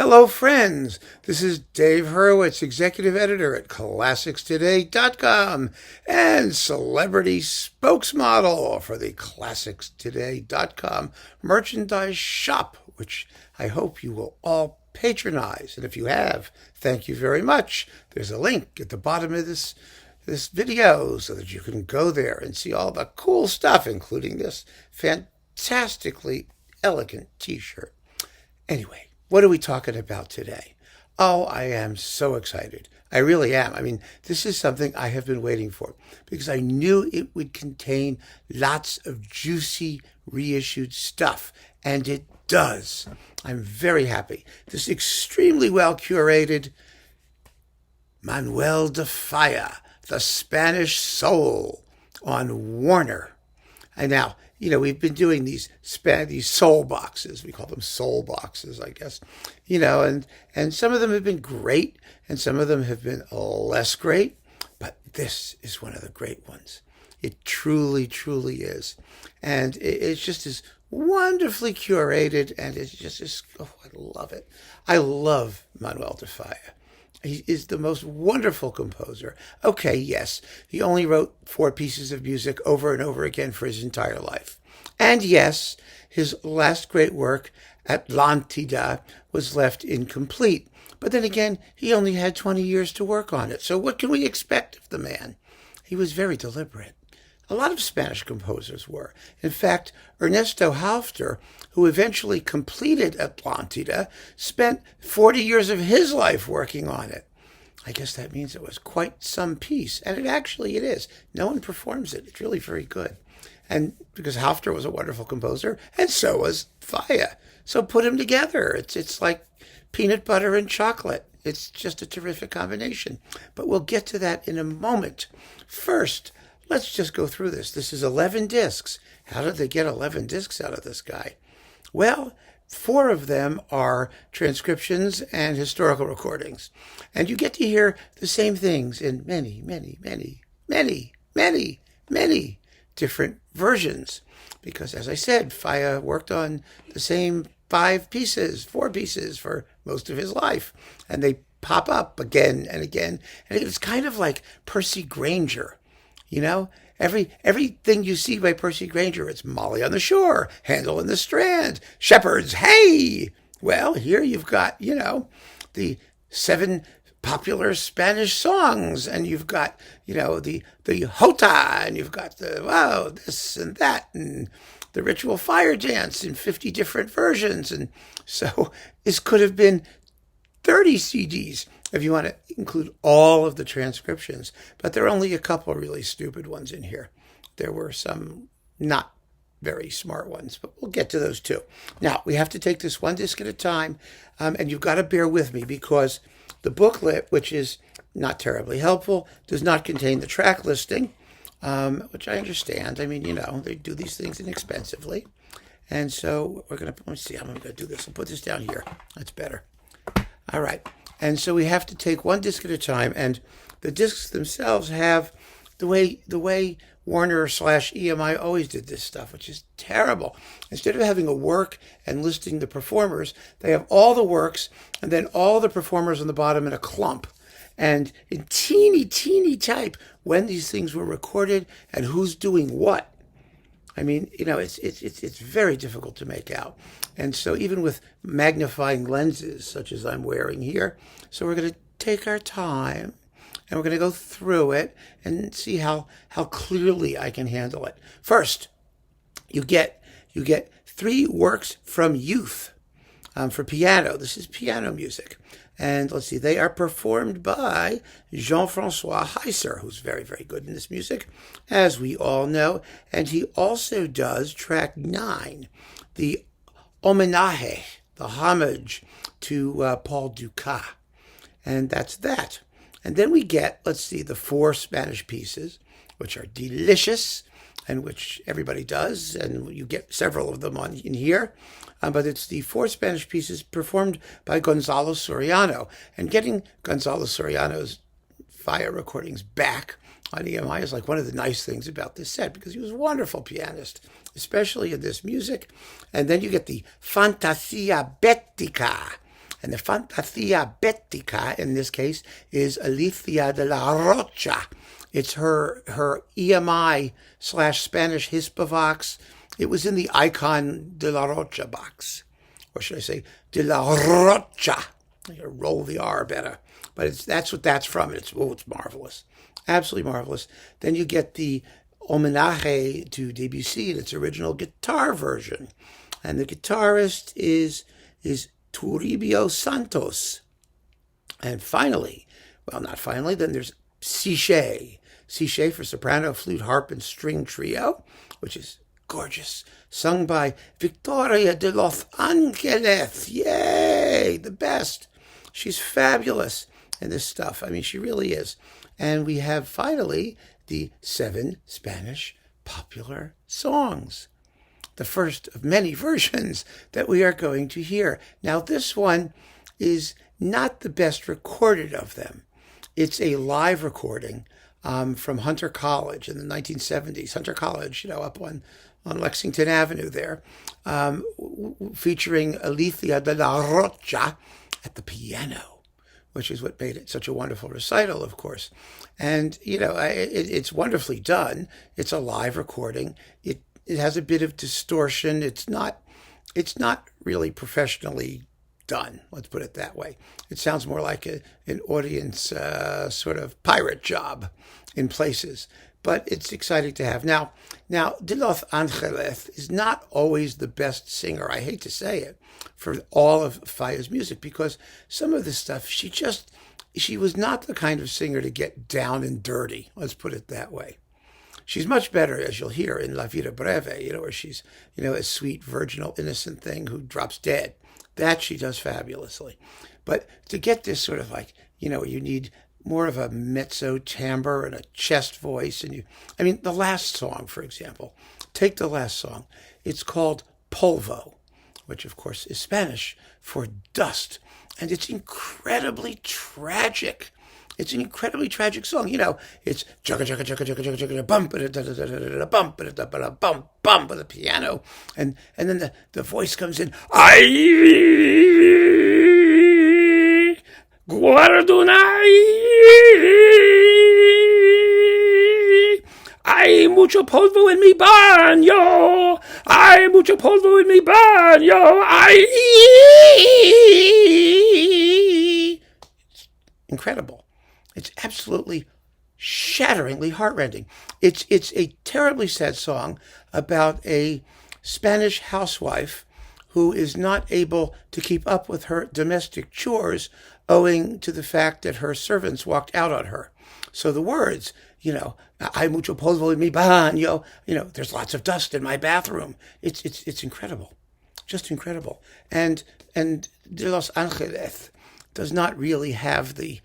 Hello, friends. This is Dave Hurwitz, executive editor at ClassicsToday.com and celebrity spokesmodel for the ClassicsToday.com merchandise shop, which I hope you will all patronize. And if you have, thank you very much. There's a link at the bottom of this video so that you can go there and see all the cool stuff, including this fantastically elegant t-shirt. Anyway, what are we talking about today? Oh, I am so excited. I really am. I mean, this is something I have been waiting for because I knew it would contain lots of juicy reissued stuff, and it does. I'm very happy. This extremely well curated Manuel de Falla, The Spanish Soul on Warner. And now, we've been doing these soul boxes. We call them soul boxes, I guess. And some of them have been great, and some of them have been less great. But this is one of the great ones. It truly, truly is. And it's just as wonderfully curated, and it's just, I love it. I love Manuel de Falla. He is the most wonderful composer. Okay, yes, he only wrote 4 pieces of music over and over again for his entire life. And yes, his last great work, Atlantida, was left incomplete. But then again, he only had 20 years to work on it. So what can we expect of the man? He was very deliberate. A lot of Spanish composers were. In fact, Ernesto Halffter, who eventually completed Atlantida, spent 40 years of his life working on it. I guess that means it was quite some piece. And it is. No one performs it. It's really very good. And because Halffter was a wonderful composer, and so was Falla. So put them together. It's like peanut butter and chocolate. It's just a terrific combination. But we'll get to that in a moment. First, let's just go through this. This is 11 discs. How did they get 11 discs out of this guy? Well, 4 of them are transcriptions and historical recordings. And you get to hear the same things in many, many, many, many, many, many different versions. Because, as I said, Falla worked on the same 4 pieces for most of his life. And they pop up again and again. And it's kind of like Percy Grainger. Everything you see by Percy Grainger, it's Molly on the Shore, Handel in the Strand, Shepherds, hey! Well, here you've got, the 7 popular Spanish songs, and you've got, the Jota, and you've got this and that, and the Ritual Fire Dance in 50 different versions. And so this could have been 30 CDs if you want to include all of the transcriptions. But there are only a couple really stupid ones in here. There were some not very smart ones, but we'll get to those too. Now, we have to take this one disc at a time, and you've got to bear with me because the booklet, which is not terribly helpful, does not contain the track listing, which I understand. I mean, they do these things inexpensively. And so let me see how I'm going to do this. I'll put this down here. That's better. All right. And so we have to take one disc at a time, and the discs themselves have the way Warner/EMI always did this stuff, which is terrible. Instead of having a work and listing the performers, they have all the works and then all the performers on the bottom in a clump. And in teeny, teeny type, when these things were recorded and who's doing what. I mean, it's very difficult to make out. And so even with magnifying lenses, such as I'm wearing here, so we're going to take our time and we're going to go through it and see how clearly I can handle it. First, you get 3 works from Youth for piano. This is piano music. And let's see, they are performed by Jean-François Heisser, who's very, very good in this music, as we all know. And he also does track 9, the homenage, the homage to Paul Dukas. And that's that. And then we get, let's see, the 4 Spanish pieces, which are delicious, and which everybody does, and you get several of them in here. But it's the 4 Spanish pieces performed by Gonzalo Soriano. And getting Gonzalo Soriano's Falla recordings back on EMI is like one of the nice things about this set, because he was a wonderful pianist, especially in this music. And then you get the Fantasia Bética. And the Fantasia Bética, in this case, is Alicia de Larrocha. It's her EMI / Spanish Hispavox. It was in the Icon de la Rocha box. Or should I say, de la Rocha. I gotta roll the R better. But that's what that's from. It's marvelous. Absolutely marvelous. Then you get the Homenage to Debussy in its original guitar version. And the guitarist is Toribio Santos. And finally, well, not finally, then there's Siche. Siche for soprano, flute, harp, and string trio, which is gorgeous. Sung by Victoria de los Ángeles. Yay! The best. She's fabulous in this stuff. I mean, she really is. And we have finally the 7 Spanish popular songs. The first of many versions that we are going to hear. Now, this one is not the best recorded of them. It's a live recording from Hunter College in the 1970s. Hunter College, up on Lexington Avenue there, featuring Alicia de Larrocha at the piano, which is what made it such a wonderful recital, of course. And, it's wonderfully done. It's a live recording. It has a bit of distortion. It's not really professionally done. Let's put it that way. It sounds more like an audience sort of pirate job in places. But it's exciting to have. Now, De Los Ángeles is not always the best singer, I hate to say it, for all of Falla's music, because some of the stuff, she was not the kind of singer to get down and dirty. Let's put it that way. She's much better, as you'll hear, in La Vida Breve, where she's, a sweet, virginal, innocent thing who drops dead. That she does fabulously. But to get this sort of like, you need more of a mezzo timbre and a chest voice. And the last song, for example, take the last song. It's called Polvo, which of course is Spanish for dust. And it's incredibly tragic. It's an incredibly tragic song. It's jugga jugga jugga jugga jugga jugga bump bump bump bump bump with the piano, and then the voice comes in. Ay, guardonai. Hay mucho polvo en mi baño. Hay mucho polvo en mi baño. Ay. It's incredible. It's absolutely shatteringly heartrending. It's a terribly sad song about a Spanish housewife who is not able to keep up with her domestic chores owing to the fact that her servants walked out on her. So the words, hay mucho polvo en mi baño, there's lots of dust in my bathroom. It's incredible. Just incredible. And De Los Ángeles does not really have the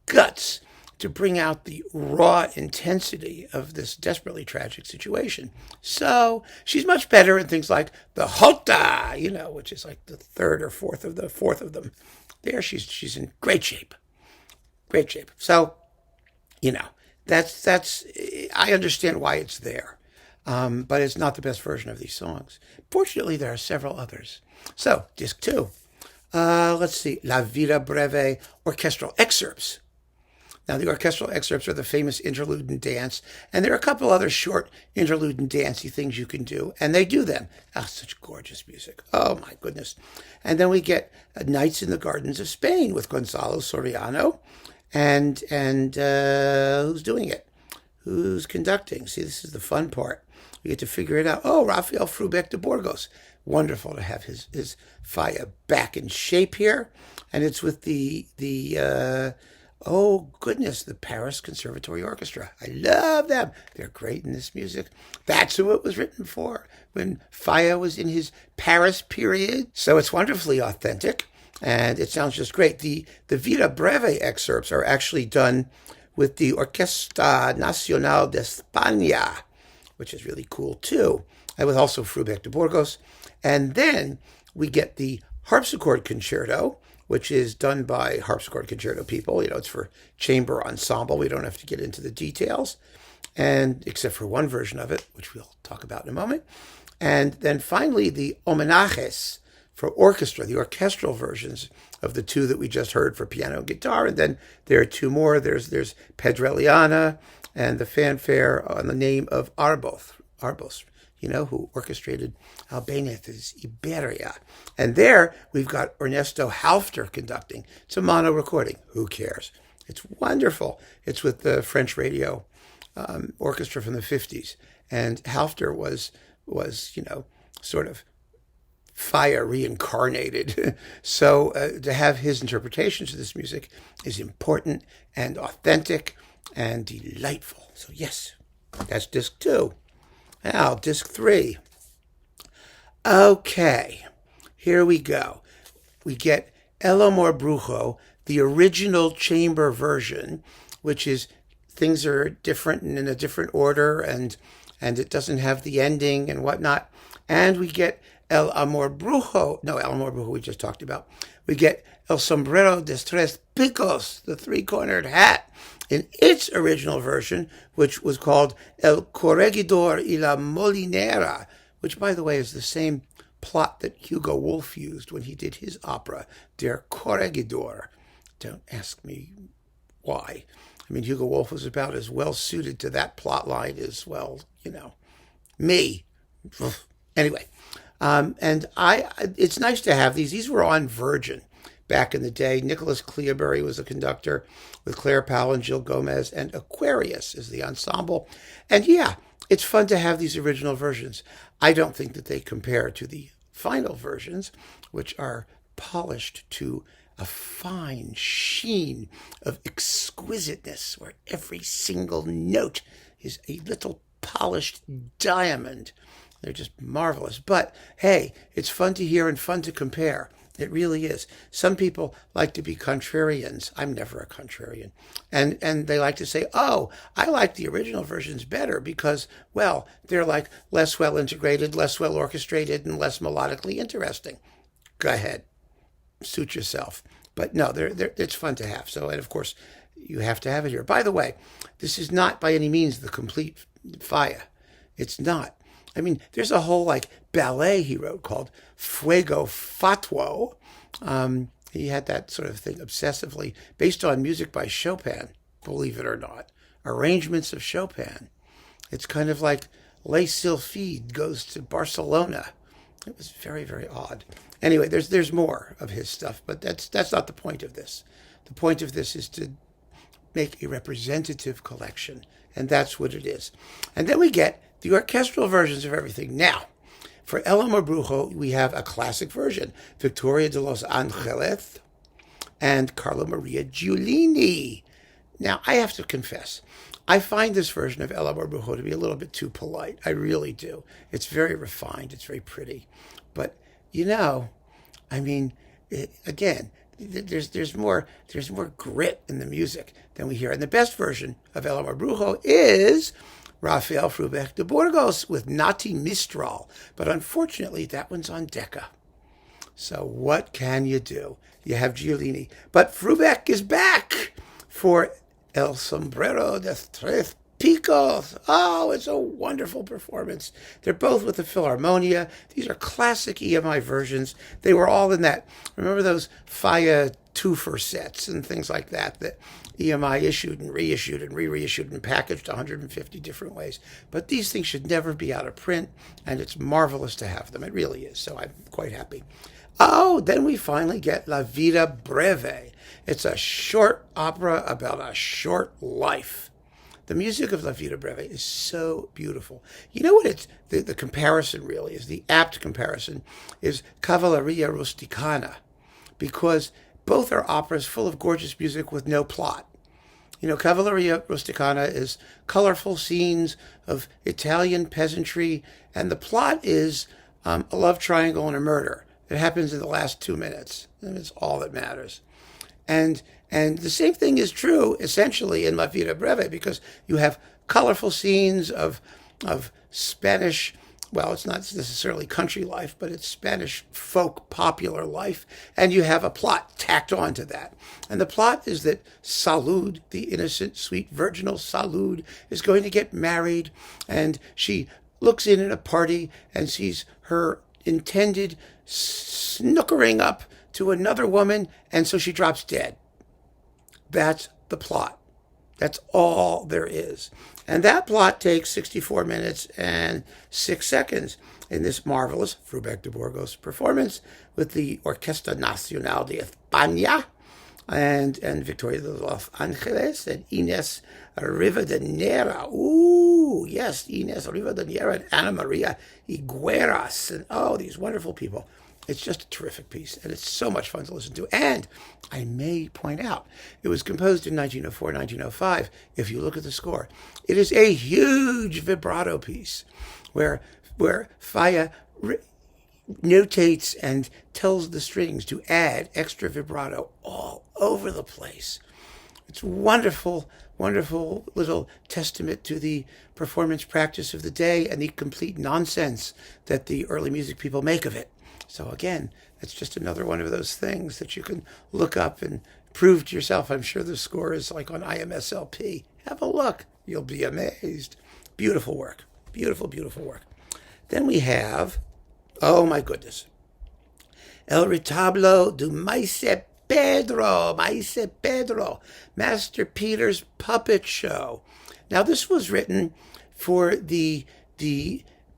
guts to bring out the raw intensity of this desperately tragic situation. So she's much better in things like the Jota, which is like the third or fourth of them. There she's in great shape. Great shape. So, that's I understand why it's there. But it's not the best version of these songs. Fortunately, there are several others. So, disc 2. Let's see. La Vida Breve orchestral excerpts. Now, the orchestral excerpts are the famous interlude and dance, and there are a couple other short interlude and dancey things you can do, and they do them. Such gorgeous music. Oh, my goodness. And then we get Nights in the Gardens of Spain with Gonzalo Soriano, and who's doing it? Who's conducting? See, this is the fun part. We get to figure it out. Oh, Rafael Frühbeck de Burgos. Wonderful to have his Falla back in shape here. And it's with the Paris Conservatory Orchestra. I love them. They're great in this music. That's who it was written for when Falla was in his Paris period. So it's wonderfully authentic, and it sounds just great. The Vida Breve excerpts are actually done with the Orquesta Nacional de España, which is really cool too, and with also Frühbeck de Burgos. And then we get the harpsichord concerto, which is done by harpsichord concerto people. It's for chamber ensemble. We don't have to get into the details, and except for one version of it, which we'll talk about in a moment. And then finally, the homenajes for orchestra, the orchestral versions of the two that we just heard for piano and guitar. And then there are two more. There's Pedreliana and the fanfare on the name of Arbos, who orchestrated Albéniz Iberia. And there we've got Ernesto Halffter conducting. It's a mono recording. Who cares? It's wonderful. It's with the French radio orchestra from the 50s. And Halffter was sort of Falla reincarnated. So to have his interpretations of this music is important and authentic and delightful. So yes, that's disc 2. Now, disc 3. Okay, here we go. We get El Amor Brujo, the original chamber version, which is things are different and in a different order, and it doesn't have the ending and whatnot. And we get El Amor Brujo we just talked about. We get El Sombrero de Tres Picos, the three-cornered hat, in its original version, which was called El Corregidor y la Molinera, which, by the way, is the same plot that Hugo Wolf used when he did his opera, Der Corregidor. Don't ask me why. I mean, Hugo Wolf was about as well suited to that plot line as, well, me. Anyway, it's nice to have these. These were on Virgin back in the day. Nicholas Cleobury was a conductor with Claire Powell and Jill Gomez, and Aquarius is the ensemble. And yeah, it's fun to have these original versions. I don't think that they compare to the final versions, which are polished to a fine sheen of exquisiteness, where every single note is a little polished diamond. They're just marvelous. But hey, it's fun to hear and fun to compare. It really is. Some people like to be contrarians. I'm never a contrarian. And they like to say, oh, I like the original versions better because, well, they're like less well integrated, less well orchestrated, and less melodically interesting. Go ahead. Suit yourself. But no, it's fun to have. So, and of course, you have to have it here. By the way, this is not by any means the complete Falla. It's not. I mean, there's a whole ballet he wrote called Fuego Fatuo. He had that sort of thing obsessively based on music by Chopin, believe it or not. Arrangements of Chopin. It's kind of like Les Sylphides goes to Barcelona. It was very, very odd. Anyway, there's more of his stuff, but that's not the point of this. The point of this is to make a representative collection, and that's what it is. And then we get the orchestral versions of everything. Now, for El Amor Brujo, we have a classic version, Victoria de los Ángeles and Carlo Maria Giulini. Now, I have to confess, I find this version of El Amor Brujo to be a little bit too polite. I really do. It's very refined. It's very pretty. But, again, there's more grit in the music than we hear. And the best version of El Amor Brujo is Rafael Frühbeck de Burgos with Nati Mistral. But unfortunately, that one's on Decca. So what can you do? You have Giulini. But Frühbeck is back for El Sombrero de Tres Picos. Oh, it's a wonderful performance. They're both with the Philharmonia. These are classic EMI versions. They were all in that. Remember those Falla twofer sets and things like that EMI issued and reissued and reissued and packaged 150 different ways. But these things should never be out of print, and it's marvelous to have them. It really is. So I'm quite happy. Oh, then we finally get La Vida Breve. It's a short opera about a short life. The music of La Vida Breve is so beautiful. You know what it's, the comparison really is, the apt comparison is Cavalleria Rusticana, because both are operas full of gorgeous music with no plot. Cavalleria Rusticana is colorful scenes of Italian peasantry, and the plot is a love triangle and a murder. It happens in the last 2 minutes, and it's all that matters. And the same thing is true, essentially, in La Vida Breve, because you have colorful scenes of Spanish, well, it's not necessarily country life, but it's Spanish folk popular life, and you have a plot tacked on to that. And the plot is that Salud, the innocent, sweet, virginal Salud, is going to get married, and she looks in at a party and sees her intended snookering up to another woman, and so she drops dead. That's the plot. That's all there is. And that plot takes 64 minutes and 6 seconds in this marvelous Frühbeck de Burgos performance with the Orquesta Nacional de España and Victoria de los Ángeles and Inés Rivadeneira. Ooh, yes, Inés Rivadeneira and Ana Maria Higueras. And oh, these wonderful people. It's just a terrific piece, and it's so much fun to listen to. And I may point out, it was composed in 1904, 1905. If you look at the score, it is a huge vibrato piece where Falla notates and tells the strings to add extra vibrato all over the place. It's wonderful, wonderful little testament to the performance practice of the day and the complete nonsense that the early music people make of it. So again, it's just another one of those things that you can look up and prove to yourself. I'm sure the score is like on IMSLP. Have a look. You'll be amazed. Beautiful work. Beautiful, beautiful work. Then we have, oh my goodness, El Retablo de Maese Pedro, Master Peter's Puppet Show. Now this was written for the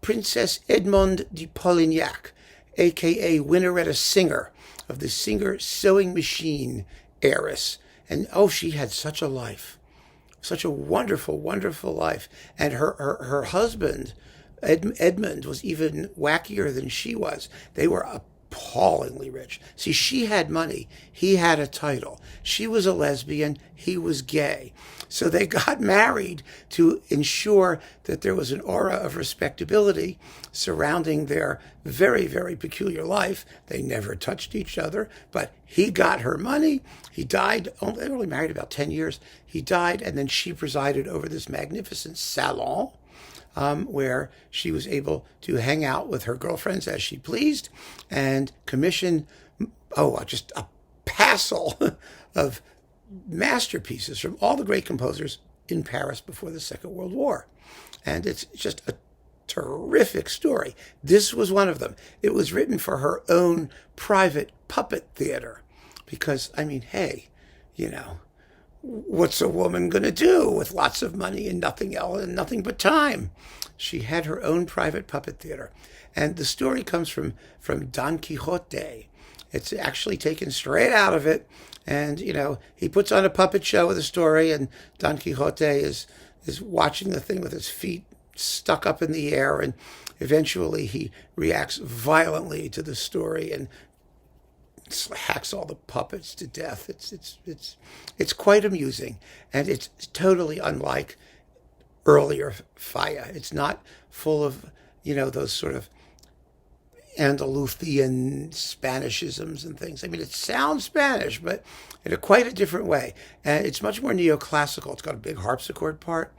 Princess Edmond de Polignac, a.k.a. Winneretta Singer, of the Singer sewing machine heiress. And oh, she had such a life, such a wonderful, wonderful life. And her husband, Edmund, was even wackier than she was. They were appallingly rich. See, she had money. He had a title. She was a lesbian. He was gay. So they got married to ensure that there was an aura of respectability surrounding their very, very peculiar life. They never touched each other, but he got her money. He died. They were only married about 10 years. He died, and then she presided over this magnificent salon where she was able to hang out with her girlfriends as she pleased and commission, just a passel of masterpieces from all the great composers in Paris before the Second World War. And it's just a terrific story. This was one of them. It was written for her own private puppet theater because, I mean, hey, what's a woman going to do with lots of money and nothing else and nothing but time? She had her own private puppet theater. And the story comes from Don Quixote. It's actually taken straight out of it. And, he puts on a puppet show with a story, and Don Quixote is watching the thing with his feet stuck up in the air, and eventually he reacts violently to the story and hacks all the puppets to death. It's quite amusing, and it's totally unlike earlier Falla. It's not full of, those sort of Andalusian Spanishisms and things. I mean, it sounds Spanish, but in quite a different way. And it's much more neoclassical. It's got a big harpsichord part,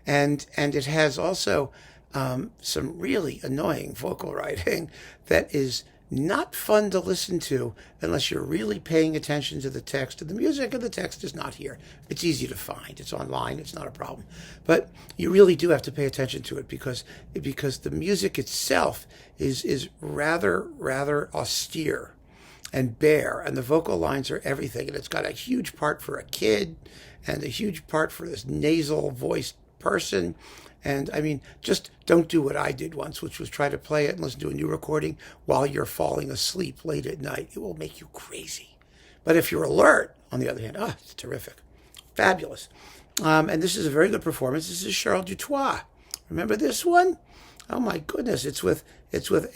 and it has also some really annoying vocal writing that is not fun to listen to unless you're really paying attention to the text. And the music of the text is not here. It's easy to find. It's online. It's not a problem. But you really do have to pay attention to it because the music itself is rather austere and bare, and the vocal lines are everything. And it's got a huge part for a kid and a huge part for this nasal voiced person. And I mean, just don't do what I did once, which was try to play it and listen to a new recording while you're falling asleep late at night. It will make you crazy. But if you're alert, on the other hand, it's terrific. Fabulous. And this is a very good performance. This is Charles Dutoit. Remember this one? Oh my goodness. It's with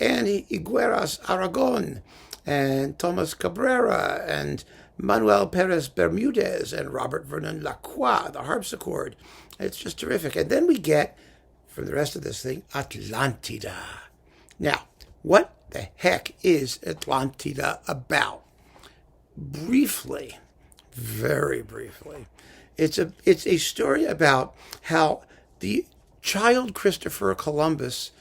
Annie Higueras Aragon and Thomas Cabrera and Manuel Perez Bermudez and Robert Vernon Lacroix, the harpsichord. It's just terrific. And then we get, for the rest of this thing, Atlantida. Now, what the heck is Atlantida about? Briefly, very briefly, it's a story about how the child Christopher Columbus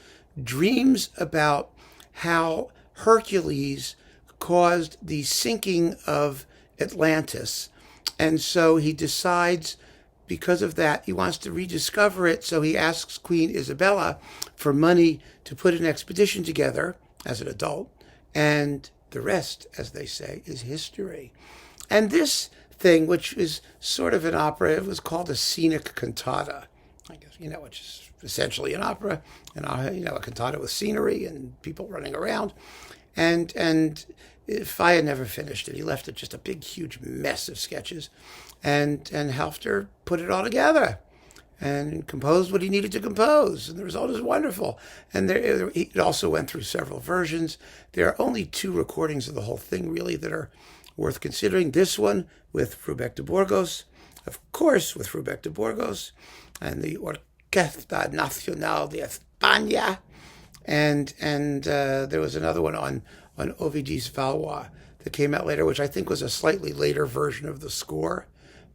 dreams about how Hercules caused the sinking of Atlantis. And so he decides, because of that, he wants to rediscover it. So he asks Queen Isabella for money to put an expedition together, as an adult, and the rest, as they say, is history. And this thing, which is sort of an opera, it was called a scenic cantata, I guess, which is essentially an opera, and a cantata with scenery and people running around. And Falla never finished it. He left it just a big, huge mess of sketches. And Halffter put it all together and composed what he needed to compose. And the result is wonderful. And it also went through several versions. There are only 2 recordings of the whole thing, really, that are worth considering. This one with Frühbeck de Burgos, of course, with Frühbeck de Burgos, and the Orquesta Nacional de España. And there was another one on Ovidis Valois that came out later, which I think was a slightly later version of the score,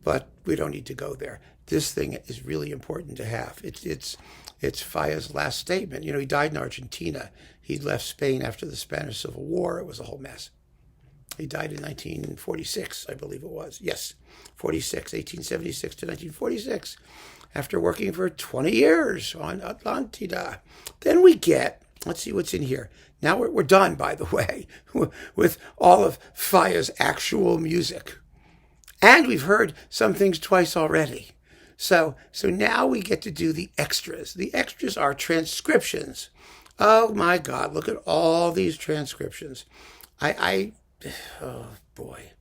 but we don't need to go there. This thing is really important to have. It's Falla's last statement. He died in Argentina. He left Spain after the Spanish Civil War. It was a whole mess. He died in 1946, I believe it was. Yes, 1876 to 1946, after working for 20 years on Atlantida. Then we get, let's see what's in here. Now we're done, by the way, with all of Falla's actual music. And we've heard some things twice already. So now we get to do the extras. The extras are transcriptions. Oh my God, look at all these transcriptions. Oh boy.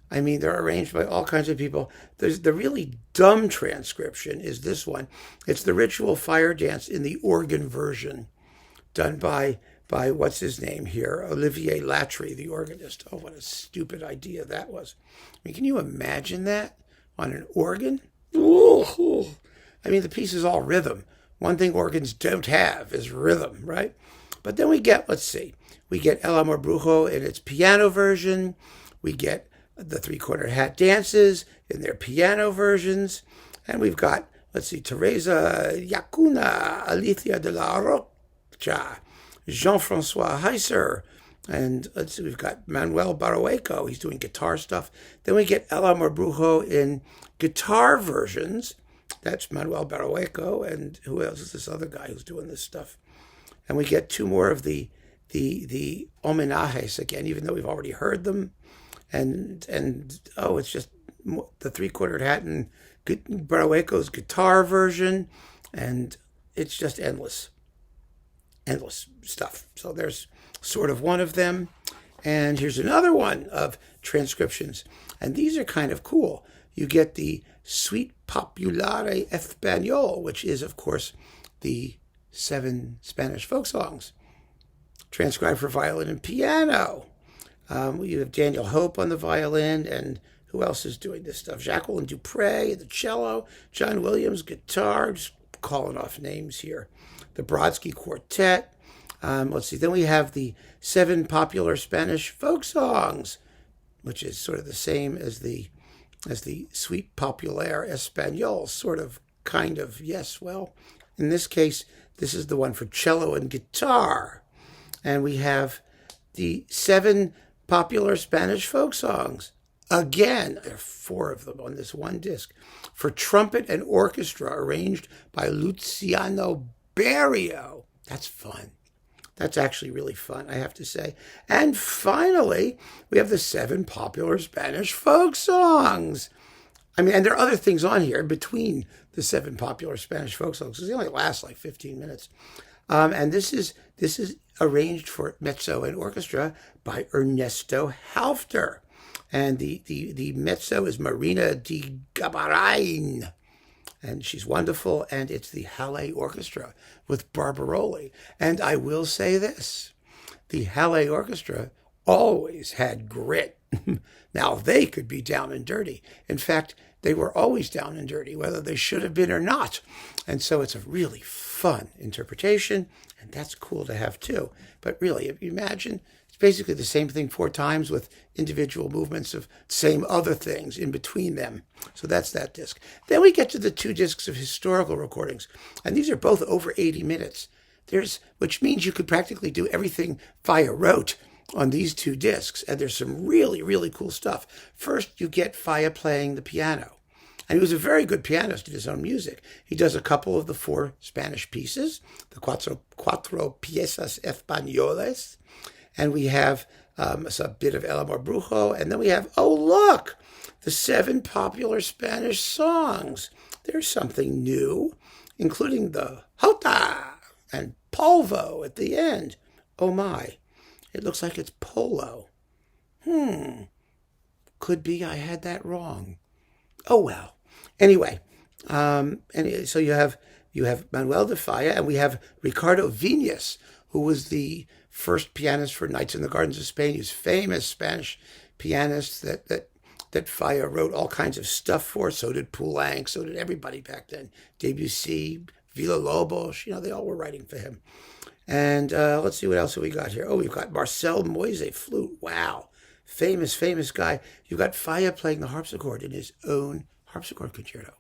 I mean, they're arranged by all kinds of people. There's the really dumb transcription is this one. It's the ritual fire dance in the organ version, done by what's his name here, Olivier Latry, the organist. Oh, what a stupid idea that was. I mean, can you imagine that on an organ? Ooh. I mean, the piece is all rhythm. One thing organs don't have is rhythm, right? But then we get, we get El Amor Brujo in its piano version. We get the three-quarter hat dances in their piano versions. And we've got, Teresa Yacuna, Alicia de Larrocha, Jean-Francois Heiser, and we've got Manuel Barroeco. He's doing guitar stuff. Then we get El Amor Brujo in guitar versions. That's Manuel Barroeco, and who else is this other guy who's doing this stuff? And we get 2 more of the homenajes again, even though we've already heard them. And it's just the three-quarter hat and Barroeco's guitar version, and it's just endless stuff. So there's sort of one of them. And here's another one of transcriptions. And these are kind of cool. You get the Suite Populare Español, which is, of course, the 7 Spanish folk songs, transcribed for violin and piano. You have Daniel Hope on the violin, and who else is doing this stuff? Jacqueline Dupre, the cello, John Williams, guitar, just calling off names here. The Brodsky Quartet. Then we have the 7 popular Spanish folk songs, which is sort of the same as the Suite Populaire Espagnole, sort of, kind of, yes. Well, in this case, this is the one for cello and guitar. And we have the 7 popular Spanish folk songs. Again, there are 4 of them on this one disc, for trumpet and orchestra, arranged by Luciano Berio. That's fun. That's actually really fun, I have to say. And finally, we have the 7 popular Spanish folk songs. I mean, and there are other things on here between the 7 popular Spanish folk songs, because they only last like 15 minutes. And this is arranged for mezzo and orchestra by Ernesto Halffter. And the mezzo is Marina de Gabarain. And she's wonderful, and it's the Halle Orchestra with Barbaroli. And I will say this, the Halle Orchestra always had grit. Now, they could be down and dirty. In fact, they were always down and dirty, whether they should have been or not. And so it's a really fun interpretation, and that's cool to have too. But really, if you imagine, it's basically the same thing 4 times with individual movements of same other things in between them. So that's that disc. Then we get to the 2 discs of historical recordings, and these are both over 80 minutes. Which means you could practically do everything Falla wrote on these 2 discs, and there's some really, really cool stuff. First, you get Falla playing the piano. And he was a very good pianist in his own music. He does a couple of the 4 Spanish pieces, the cuatro piezas españoles, and we have a bit of El Amor Brujo, and then we have, oh, look, the 7 popular Spanish songs. There's something new, including the Jota and Polvo at the end. Oh, my. It looks like it's Polo. Could be I had that wrong. Oh, well. Anyway, so you have Manuel de Falla, and we have Ricardo Viñas, who was the first pianist for Nights in the Gardens of Spain. He's a famous Spanish pianist that Falla wrote all kinds of stuff for. So did Poulenc, so did everybody back then. Debussy, Villa-Lobos, they all were writing for him. And let's see what else have we got here. Oh, we've got Marcel Moise, flute. Wow. Famous guy. You've got Falla playing the harpsichord in his own harpsichord concerto.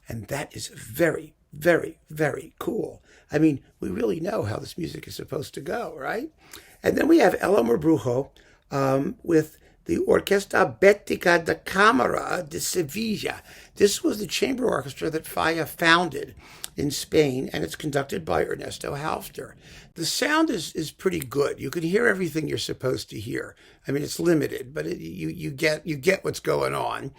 And that is very, very, very cool. I mean, we really know how this music is supposed to go, right? And then we have El Amor Brujo with the Orquesta Bética de Cámara de Sevilla. This was the chamber orchestra that Falla founded in Spain, and it's conducted by Ernesto Halffter. The sound is pretty good. You can hear everything you're supposed to hear. I mean, it's limited, but you get what's going on.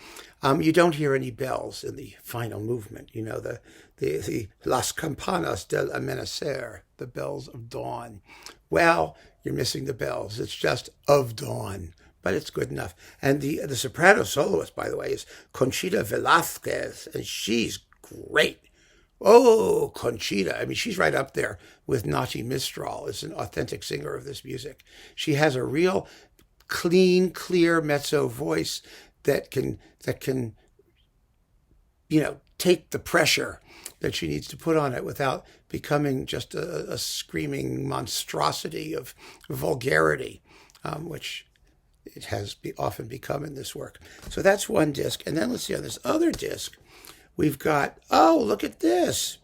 You don't hear any bells in the final movement. The Las Campanas del Amanecer, the bells of dawn. Well, you're missing the bells. It's just of dawn, but it's good enough. And the soprano soloist, by the way, is Conchita Velázquez, and she's great. Oh, Conchita. I mean, she's right up there with Nati Mistral as an authentic singer of this music. She has a real clean, clear mezzo voice that can take the pressure that she needs to put on it without becoming just a screaming monstrosity of vulgarity, which it has often become in this work. So that's one disc. And then let's see, on this other disc, we've got, oh, look at this.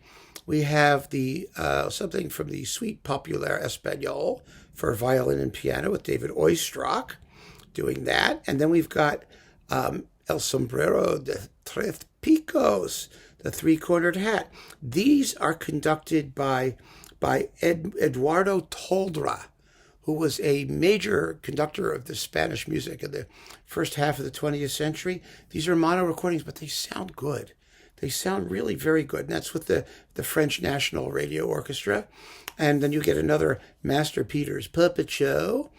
We have the something from the Suite Populaire Espagnole for violin and piano with David Oistrakh doing that. And then we've got El Sombrero de Tres Picos, the 3-cornered hat. These are conducted by Eduardo Toldra, who was a major conductor of the Spanish music in the first half of the 20th century. These are mono recordings, but they sound good. They sound really very good. And that's with the French National Radio Orchestra. And then you get another Master Peters puppet show,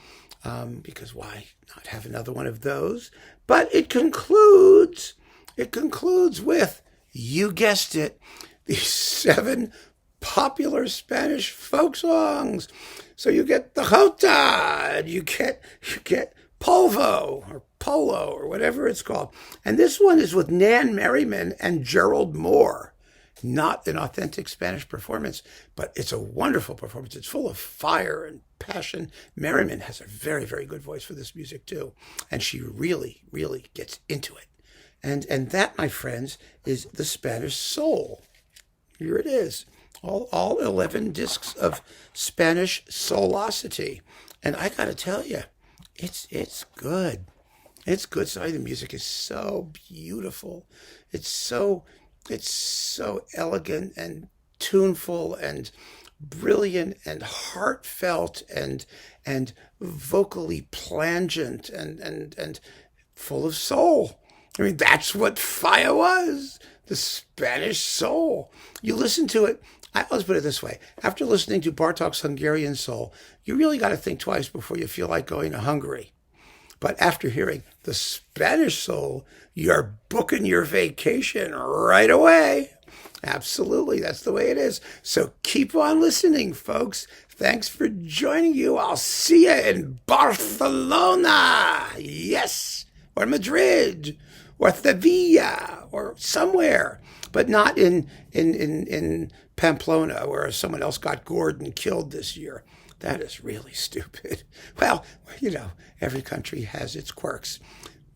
because why not have another one of those? But it concludes with, you guessed it, the 7 popular Spanish folk songs. So you get the Jota, and you get Polvo or Polo or whatever it's called. And this one is with Nan Merriman and Gerald Moore. Not an authentic Spanish performance, but it's a wonderful performance. It's full of fire and passion. Merriman has a very, very good voice for this music too. And she really, really gets into it. And that, my friends, is the Spanish soul. Here it is. All 11 discs of Spanish soulosity. And I got to tell you, it's good. It's good. Sorry, the music is so beautiful. It's so elegant and tuneful and brilliant and heartfelt and vocally plangent and full of soul. I mean, that's what Falla was, the Spanish soul. You listen to it. Let's put it this way. After listening to Bartók's Hungarian Soul, you really got to think twice before you feel like going to Hungary. But after hearing the Spanish Soul, you're booking your vacation right away. Absolutely, that's the way it is. So keep on listening, folks. Thanks for joining you. I'll see you in Barcelona. Yes, or Madrid, or Sevilla, or somewhere. But not in Pamplona, where someone else got gored and killed this year. That is really stupid. Well, every country has its quirks.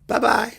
Bye-bye.